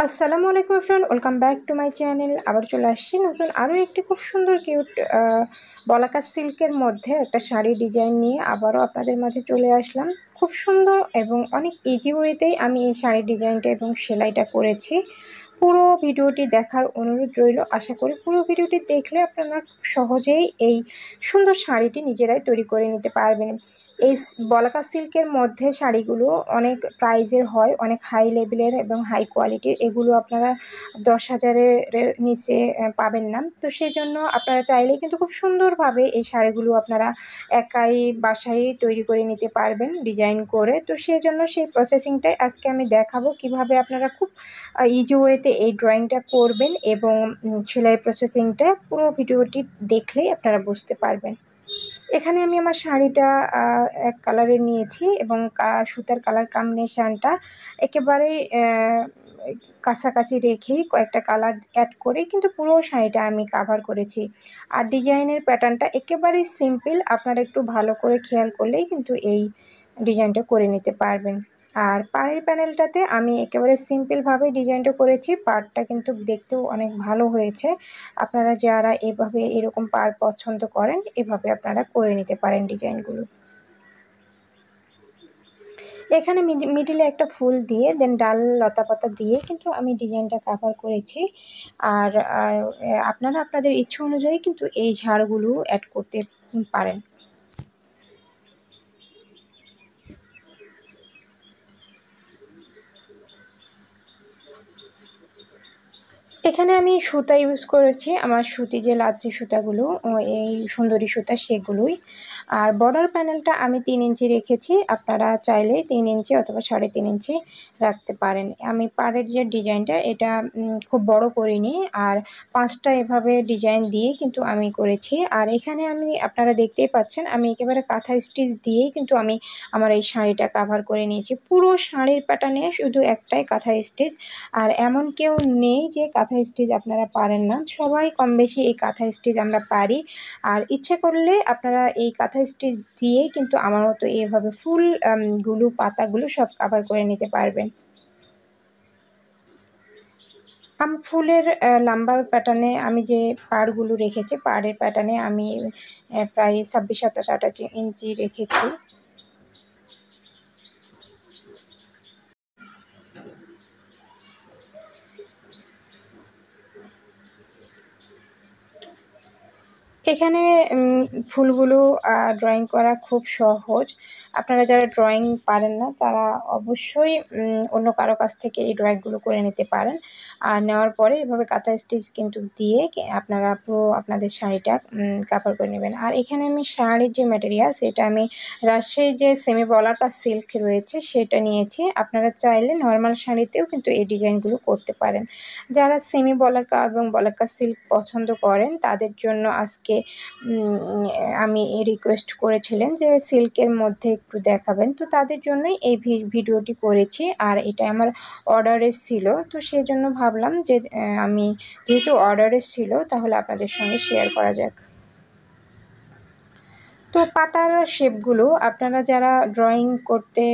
আসসালামু আলাইকুম friend, welcome back to my channel. আবার চলে আসছি নতুন আরও একটি খুব সুন্দর কিউট বলাকা সিল্কের মধ্যে একটা শাড়ি ডিজাইন নিয়ে আবারও আপনাদের মাঝে চলে আসলাম। খুব সুন্দর এবং অনেক ইজি ওয়েতেই আমি এই শাড়ি ডিজাইনটা এবং সেলাইটা করেছি। পুরো ভিডিওটি দেখার অনুরোধ রইল। আশা করি পুরো ভিডিওটি দেখলে আপনারা খুব সহজেই এই সুন্দর শাড়িটি নিজেরাই তৈরি করে নিতে পারবেন। এই বলাকা সিল্কের মধ্যে শাড়িগুলো অনেক প্রাইজের হয়, অনেক হাই লেভেলের এবং হাই কোয়ালিটির। এগুলো আপনারা 10,000-এর নিচে পাবেন না। তো সেই জন্য আপনারা চাইলেই কিন্তু খুব সুন্দরভাবে এই শাড়িগুলো আপনারা একাই বাসায় তৈরি করে নিতে পারবেন ডিজাইন করে। তো সেই জন্য সেই প্রসেসিংটাই আজকে আমি দেখাবো, কিভাবে আপনারা খুব ইজি ওয়েতে এই ড্রয়িংটা করবেন এবং সেলাই প্রসেসিংটা পুরো ভিডিওটি দেখলেই আপনারা বুঝতে পারবেন। এখানে আমি আমার শাড়িটা এক কালারের নিয়েছি এবং সুতার কালার কম্বিনেশানটা একেবারেই কাছাকাছি রেখেই কয়েকটা কালার অ্যাড করে কিন্তু পুরো শাড়িটা আমি কাভার করেছি। আর ডিজাইনের প্যাটার্নটা একেবারেই সিম্পল, আপনারা একটু ভালো করে খেয়াল করলেই কিন্তু এই ডিজাইনটা করে নিতে পারবেন। আর পাড়ের প্যানেলটাতে আমি একেবারে সিম্পলভাবে ডিজাইনটা করেছি। পাড়টা কিন্তু দেখতেও অনেক ভালো হয়েছে। আপনারা যারা এভাবে এরকম পাড় পছন্দ করেন এভাবে আপনারা করে নিতে পারেন ডিজাইনগুলো। এখানে মিডিলে একটা ফুল দিয়ে দেন ডাল লতা পাতা দিয়ে কিন্তু আমি ডিজাইনটা কাভার করেছি। আর আপনারা আপনাদের ইচ্ছে অনুযায়ী কিন্তু এই ঝাড়গুলো অ্যাড করতে পারেন। এখানে আমি সুতা ইউজ করেছি, আমার সুতি যে লাচ্ছি সুতাগুলো, এই সুন্দরী সুতা সেগুলোই। আর বর্ডার প্যানেলটা আমি 3 ইঞ্চি রেখেছি, আপনারা চাইলে 3 ইঞ্চি অথবা 3.5 ইঞ্চি রাখতে পারেন। আমি পাড়ের যে ডিজাইনটা এটা খুব বড় করিনি, আর 5টা এভাবে ডিজাইন দিয়ে কিন্তু আমি করেছি। আর এখানে আমি আপনারা দেখতেই পাচ্ছেন আমি একেবারে কাঁথা স্টিচ দিয়েই কিন্তু আমি আমার এই শাড়িটা কাভার করে নিয়েছি। পুরো শাড়ির প্যাটার্নে শুধু একটাই কাঁথা স্টিচ, আর এমন কেউ নেই যে কাঁথা স্টিচ আপনারা পারেন না। সবাই কম বেশি এই কাঁথা স্টিচ আমরা পারি। আর ইচ্ছে করলে আপনারা এই কাঁথা স্টিচ দিয়ে কিন্তু আমার মতো এইভাবে ফুল গুলো পাতাগুলো সব কাভার করে নিতে পারবেন। আমি ফুলের লাম্বার প্যাটার্নে আমি যে পাড়গুলো রেখেছি, পাড়ের প্যাটার্নে আমি প্রায় 26-27-28 ইঞ্চি রেখেছি। এখানে ফুলগুলো ড্রয়িং করা খুব সহজ। আপনারা যারা ড্রয়িং পারেন না তারা অবশ্যই অন্য কারো কাছ থেকে এই ড্রয়িংগুলো করে নিতে পারেন। আর নেওয়ার পরে এভাবে কাঁথা স্টিচ কিন্তু দিয়ে আপনারা পুরো আপনাদের শাড়িটা কাভার করে নেবেন। আর এখানে আমি শাড়ির যে ম্যাটেরিয়াল সেটা আমি রাজশাহী যে সেমি বলাকা সিল্ক রয়েছে সেটা নিয়েছি। আপনারা চাইলে নর্মাল শাড়িতেও কিন্তু এই ডিজাইনগুলো করতে পারেন। যারা সেমি বলাকা এবং বলাকা সিল্ক পছন্দ করেন তাদের জন্য আজকে আমি রিকোয়েস্ট করেছিলেন যে সিল্কের মধ্যে একটু দেখাবেন, তো তাদের জন্যই এই ভিডিওটি করেছি। আর এটা আমার অর্ডারের ছিল, তো সেই জন্য ভাবলাম যে আমি যেহেতু অর্ডারের ছিল তাহলে আপনাদের সঙ্গে শেয়ার করা যাক। তো পাতার শেপগুলো আপনারা যারা ড্রয়িং করতে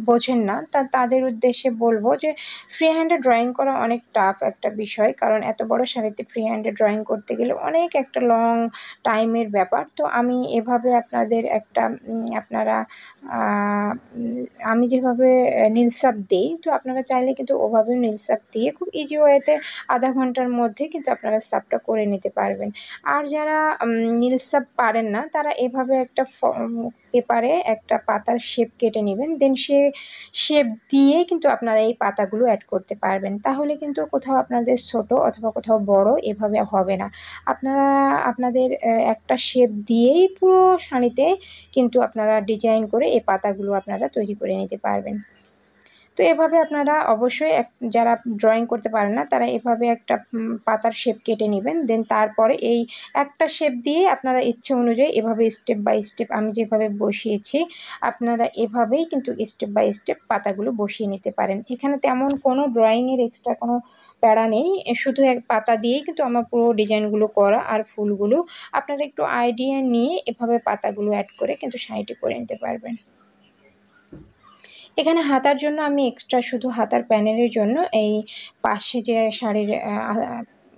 বোঝেন না তাদের উদ্দেশ্যে বলবো যে ফ্রি হ্যান্ডে ড্রয়িং করা অনেক টাফ একটা বিষয়, কারণ এত বড় শাড়িতে ফ্রি হ্যান্ডে ড্রয়িং করতে গেলে অনেক একটা লং টাইমের ব্যাপার। তো আমি এভাবে আপনাদের একটা আপনারা আমি যেভাবে নীলসাপ দিই, তো আপনারা চাইলে কিন্তু ওভাবে নীলসাপ দিয়ে খুব ইজি ওয়েতে আধা ঘন্টার মধ্যে কিন্তু আপনারা সাপটা করে নিতে পারবেন। আর যারা নীলসাপ পারেন না তারা এভাবে একটা পেপারে একটা পাতার শেপ কেটে নেবেন, দেন সে শেপ দিয়ে কিন্তু আপনারা এই পাতাগুলো অ্যাড করতে পারবেন। তাহলে কিন্তু কোথাও আপনাদের ছোট অথবা কোথাও বড় এভাবে হবে না। আপনারা আপনাদের একটা শেপ দিয়েই পুরো শাড়িতে কিন্তু আপনারা ডিজাইন করে এই পাতাগুলো আপনারা তৈরি করে নিতে পারবেন। তো এভাবে আপনারা অবশ্যই যারা ড্রয়িং করতে পারেন না তারা এভাবে একটা পাতার শেপ কেটে নেবেন, দেন তারপরে এই একটা শেপ দিয়ে আপনারা ইচ্ছে অনুযায়ী এভাবে স্টেপ বাই স্টেপ আমি যেভাবে বসিয়েছি আপনারা এভাবেই কিন্তু স্টেপ বাই স্টেপ পাতাগুলো বসিয়ে নিতে পারেন। এখানে তেমন কোনো ড্রয়িংয়ের এক্সট্রা কোনো প্যারা নেই, শুধু এক পাতা দিয়েই কিন্তু আমার পুরো ডিজাইনগুলো করা। আর ফুলগুলো আপনারা একটু আইডিয়া নিয়ে এভাবে পাতাগুলো অ্যাড করে কিন্তু শাড়িটি করে নিতে পারবেন। এখানে হাতার জন্য আমি এক্সট্রা শুধু হাতার প্যানেলের জন্য এই পাশে যে শাড়ির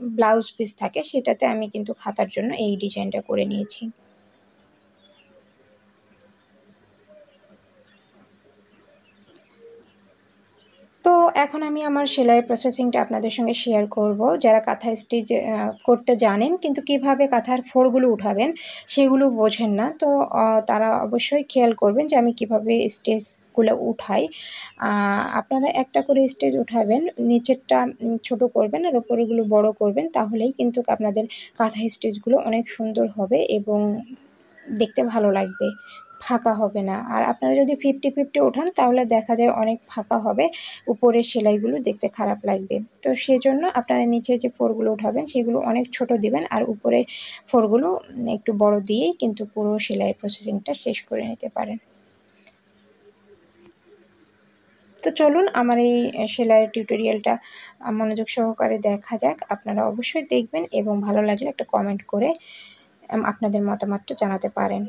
ব্লাউজ পিস থাকে সেটাতে আমি কিন্তু হাতার জন্য এই ডিজাইনটা করে নিয়েছি। তো এখন আমি আমার সেলাই প্রসেসিংটা আপনাদের সঙ্গে শেয়ার করব। যারা কাঁথা স্টিচ করতে জানেন কিন্তু কিভাবে কাঁথার ফোড়গুলো উঠাবেন সেগুলো বোঝেন না, তো তারা অবশ্যই খেয়াল করবেন যে আমি কিভাবে স্টিচগুলো উঠাই। আপনারা একটা করে স্টিচ উঠাবেন, নিচেরটা ছোট করবেন আর উপরেগুলো বড় করবেন, তাহলেই কিন্তু আপনাদের কাঁথা স্টিচগুলো অনেক সুন্দর হবে এবং দেখতে ভালো লাগবে, ফাঁকা হবে না। আর আপনারা যদি 50-50 ওঠান তাহলে দেখা যায় অনেক ফাঁকা হবে, উপরের সেলাইগুলো দেখতে খারাপ লাগবে। তো সেজন্য আপনারা নিচে যে ফোরগুলো উঠাবেন সেগুলো অনেক ছোট দিবেন আর উপরের ফোরগুলো একটু বড় দিয়েই কিন্তু পুরো সেলাই প্রসেসিংটা শেষ করে নিতে পারেন। তো চলুন আমার এই সেলাইয়ের টিউটোরিয়ালটা মনোযোগ সহকারে দেখা যাক। আপনারা অবশ্যই দেখবেন এবং ভালো লাগলে একটা কমেন্ট করে আপনাদের মতামতটা জানাতে পারেন।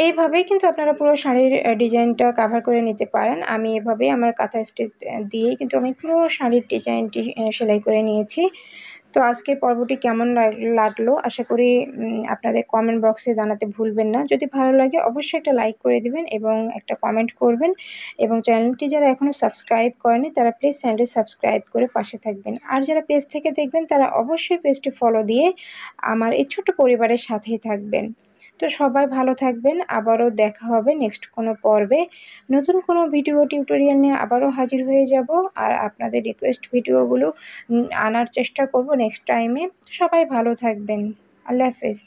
এইভাবেই কিন্তু আপনারা পুরো শাড়ির ডিজাইনটা কাভার করে নিতে পারেন। আমি এভাবেই আমার কাঁথা স্টিচ দিয়েই কিন্তু আমি পুরো শাড়ির ডিজাইনটি সেলাই করে নিয়েছি। তো আজকের পর্বটি কেমন লাগলো আশা করি আপনাদের কমেন্ট বক্সে জানাতে ভুলবেন না। যদি ভালো লাগে অবশ্যই একটা লাইক করে দিবেন এবং একটা কমেন্ট করবেন, এবং চ্যানেলটি যারা এখনও সাবস্ক্রাইব করেনি তারা প্লিজ চ্যানেলটি সাবস্ক্রাইব করে পাশে থাকবেন। আর যারা পেজ থেকে দেখবেন তারা অবশ্যই পেজটি ফলো দিয়ে আমার এই ছোট্ট পরিবারের সাথেই থাকবেন। তো সবাই ভালো থাকবেন, আবারও দেখা হবে নেক্সট কোনো পর্বে। নতুন কোনো ভিডিও টিউটোরিয়াল নিয়ে আবারও হাজির হয়ে যাব, আর আপনাদের রিকোয়েস্ট ভিডিওগুলো আনার চেষ্টা করব নেক্সট টাইমে। সবাই ভালো থাকবেন। আল্লাহ হাফেজ।